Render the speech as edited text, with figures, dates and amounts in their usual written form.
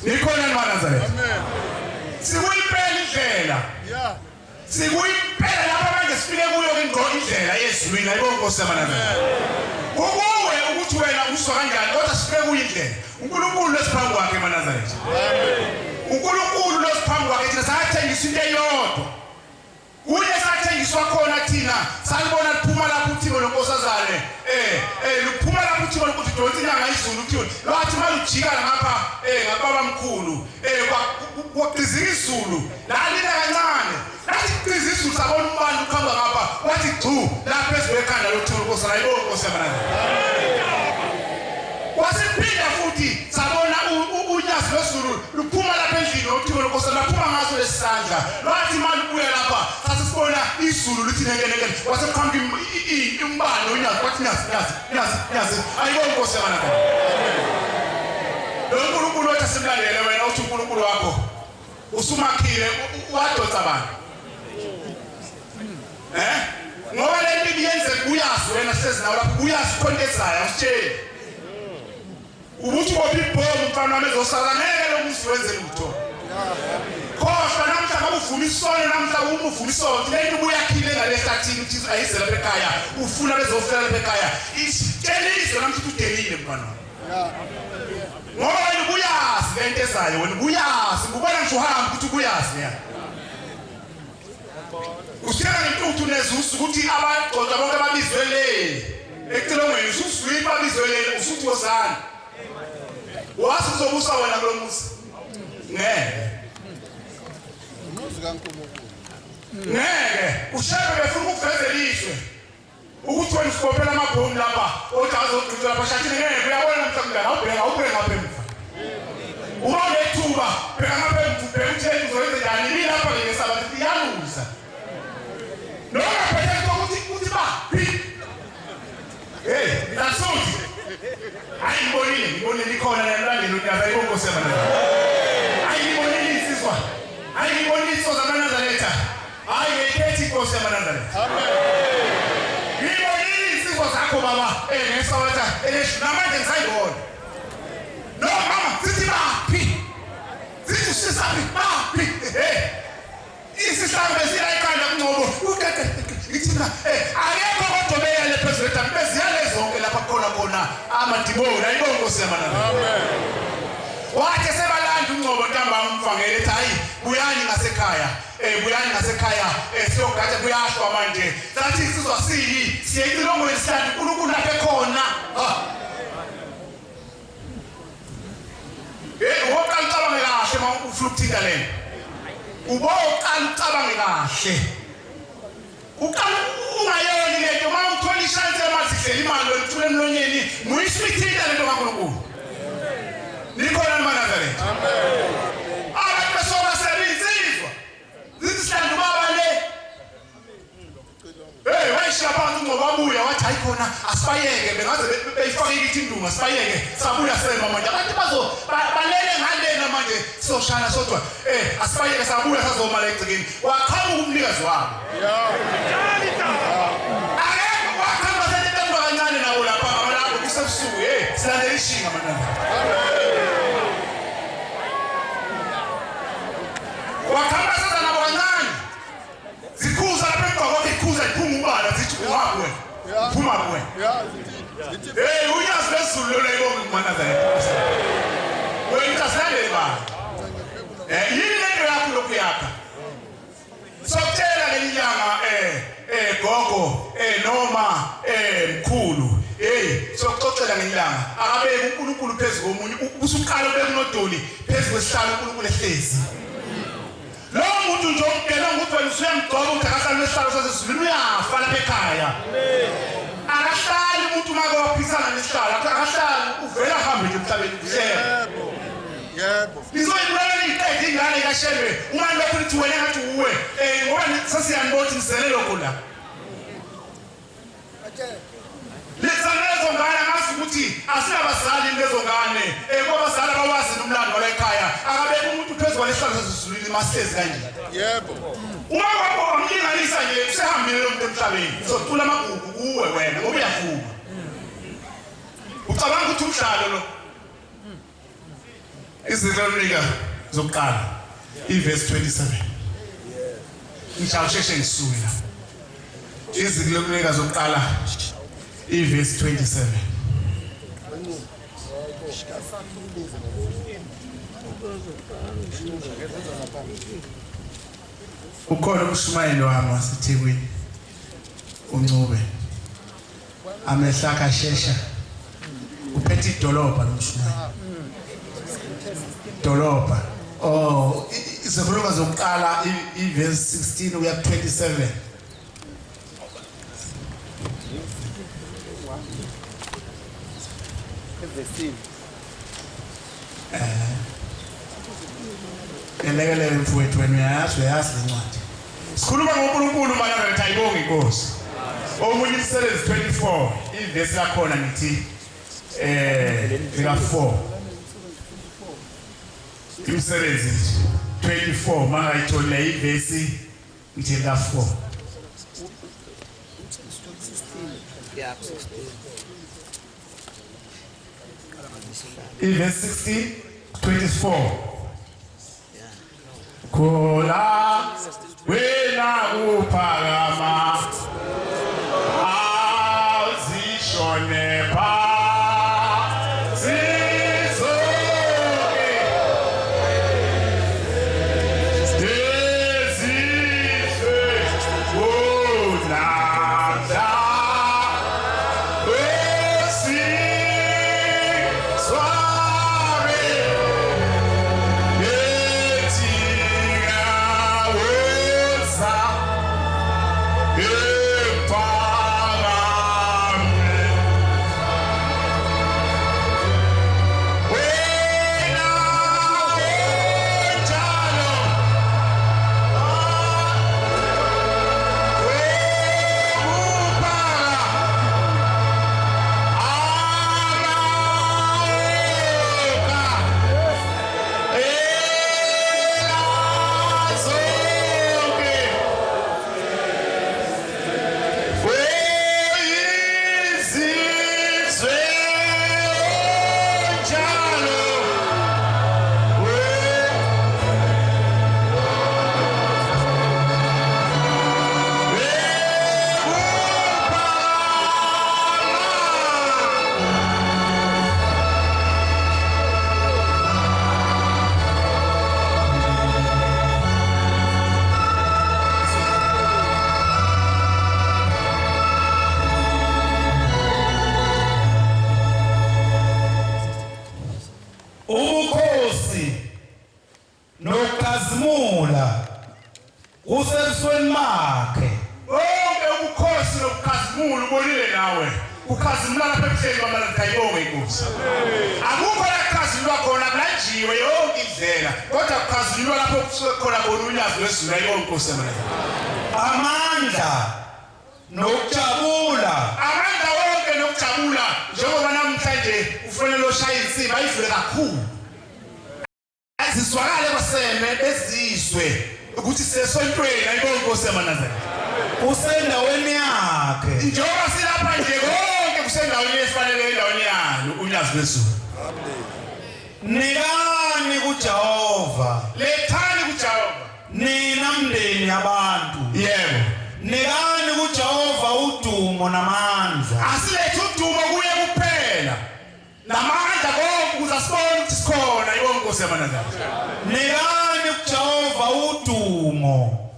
Nikhona eNazaretha. Amen. Sikuyiphela indlela. Yeah. Sikuyiphela lapha manje sifike kuyo ingqondo indlela yezulwini ayibona Nkosi yaManazareta. Ukuwe ukuthi wena uswa kanjani kodwa sifike kuyindlela. uNkulunkulu lesiphambi kwakhe eNazaretha. Amen. uNkulunkulu lesiphambi kwakhe thina sathengisa into eyodwa. Kuye sathengiswa khona thina salibona liphuma lapho uThixo loNkosazane liphuma lapho uThixo ukuthi donsa inyanga izulu uThixo lathi malujika ngapha ngababamkhulu kwaqizika izulu lalina kancane lathi qiza izulu sabona umbani ukhamba ngapha wathi chu lapha ezibekhanda loThixo loNkosazane ayibona Nkosi yaManazareta. Wasiphinda futhi sabona unyazi lwezulu luphuma lapha endlini loThixo loNkosazane laphuma ngaso lesandla lathi manje kuya lapha sasibona izulu lithi neke wasekhamba imbane unyazi wathi nyazi ayibona Nkosi yaManazareta. Lo uNkulunkulu othi simlalele wena uthi uNkulunkulu wakho usumakhile wadonsa abantu ngoba le nto yenze kuyazi wena hlezi nawe lapho kuyazi konke ezayo usitsheli ukuthi ngoba ibhomu mfana wami ezosala ngeke lokuthi wenze lutho. Khohlwa namhla ngavuma isono namhla uvuma isono le nto ubuyakhile ngalehlathini uthi ayise lapha ekhaya ufuna bezofela lapha ekhaya isitshelise namhla ukuthi udelile mfana wami. Ngoba wena ubuyazi le nto ezayo wena ubuyazi ngubona nje uhamba ukuthi ubuyazi ya. Usiyana ngentuthu nezusu ukuthi abagcotha bonke babizwe le ecelongweni ususwini babizwe le usuthi wozana. Wathi uzobusa wena kulo musa. Ngeke. Ngeke ushebe befuna ukuveza ilishwe. Ukuthi wena usikopela amabhomu lapha othi azogcina lapha shathini ngeke uyabona mhlawumbe awubheka ngapha emva. Uma lethuba bheka ngapha emva ubheka ukuthi uzoyenza njani lapha ngesaba ukuthi iyaluza. Noma phela ukuthi ba nasuthi ngibonile ikhona nemlandeni uNyaza ayibona Nkosi yaManazareta. Ngibonile insizwa ngibonile insizwa zaManazareta ngekhethi Nkosi yaManazareta. Amen. Ngibonile insizwa zakho baba ngesawatha namanje ngisayibona. No mama sithi baphi sithi sisaphi baphi isihlambe siyayikhanda kungcobo ngithina akekho kodwa le president beziyale zonke lapha khona amadibona ayibona Nkosi yaManazareta. Amen. Wathi sebalanda ungcobo ntamba umfangele ethi hayi buyani ngasekhaya siyogada kuyashwa manje sathi sizwa siyicilongo lesihlangu uNkulunkulu lapha ekhona woqala ucabange kahle uma ufuna ukuthinta lento uboqala ucabange kahle uqala ungayoni lento uma uthola ishansi yamazihlela imali olithula emlonyeni muyisipithinta lento kaNkulunkulu. Nikhona eNazaretha. Amen. Abantu besoka sebenziswa zisihlangu baba le wayishapha ngoba babuya wathi ayikhona asibayeke bengaze beyifake ithi indunga asibayeke sabuya sema manje abantu balele ngalena manje soshana sodwa asibayeke sabuya sazoma la egcikeni waqhamuka umnikazi wabo. Wakhamba senetamba kancane nawo lapha abalapho kusebusuku silandela ishinga manana. Wakhamba sasa nabo kancane zikhuza lapha emva ikhuza iphuma ubala zithi ungakwe phuma kuwe. Unyazi lezulu leyibonga kuManazareta. Wena usalandele ba yini lento yakho lokhu yakha sokutshela ngelinyanga gogo noma mkhulu sokuxoxela ngelinyanga akabeke uNkulunkulu phezulu komunye usuqala bekunodoli phezulu kwesihlalo uNkulunkulu ehlezi. Lo muntu nje okugela ukuthi wena usuyamgcoba ukuthi akahlali lesihlalo sasezulwini uyafa lapha ekhaya. Akahlali umuntu makophisana nesihlalo akahlali uvela hambe nje emhlabeni kuhlelo. Yebo. Nizoyibulala iqedwe ingane kaShelwe. Umanje lokho lithi wena ngathi uwe. Ngoba sasiyanibona ukuthi niselelo khona. Lezo ngane ngazi ukuthi asinabazali lezo ngane. Ngoba bazali abawazi nomlando wala ekhaya. Akabeka umuntu phezulu kwesihlalo sasezulwini masezi kanje. Yebo. Uma kwakho amlinganisa nje usehambile lo muntu emhlabeni. Uzotula amagugu kuwe wena ngoba uyafuma. Ucabanga ukuthi umhlalo lo Izihlonipha zokuqala iverse 27. Ngishayisheshe ngisuke la. Izihlonipha zokuqala iverse 27. Ukhona umshumayeli wami waseThekwini uNcube amehla kashesha uphethe idolobha lomshumayeli dolobha izikhuluma zokuqala iverse 16 kuya 27 Elekele mfowethu wena uyayazi lencwadi. Sikhuluma ngoNkulunkulu malanga ethi ayibonge inkosi. Omunye iSeries 24 iverse lakhona ngithi lika 4. ISeries 24 manga ithola iverse ngithi lika 4. Yeah, 16. Verse 16, 24. Kola wena uphakama azishone phansi zonke lezizwe unamhla nokazimula usebusweni makhe onke ubukhosi nokukhazimula ubonile nawe ukhazimula lapha ebuhleni kwamalanga ayibonge inkosi akukho la kukhazimulwa khona kulanjiwe yonke indlela kodwa kukhazimulwa lapho kusuke khona bona ulwazi lwesizwe ayibonge inkosi yamalanga amandla nokujabula amandla wonke nokujabula njengoba namhlanje ufanele oshaya insimbi ayivule kakhulu sizwakale kwaseme bezizwe ukuthi sisesontweni ayibonge inkosi yamanazareth usendaweni yakhe njengoba silapha nje konke kusendaweni efanele endaweni yalo ulwazi lwezulu nikani kuJehova lethani kuJehova nina mndeni yabantu yebo nikani kuJehova udumo namandla asilethe udumo kuye kuphela namandla konke ukuze asibone ukuthi sikhona ayibonge inkosi yamanazareth nikani kuJehova udumo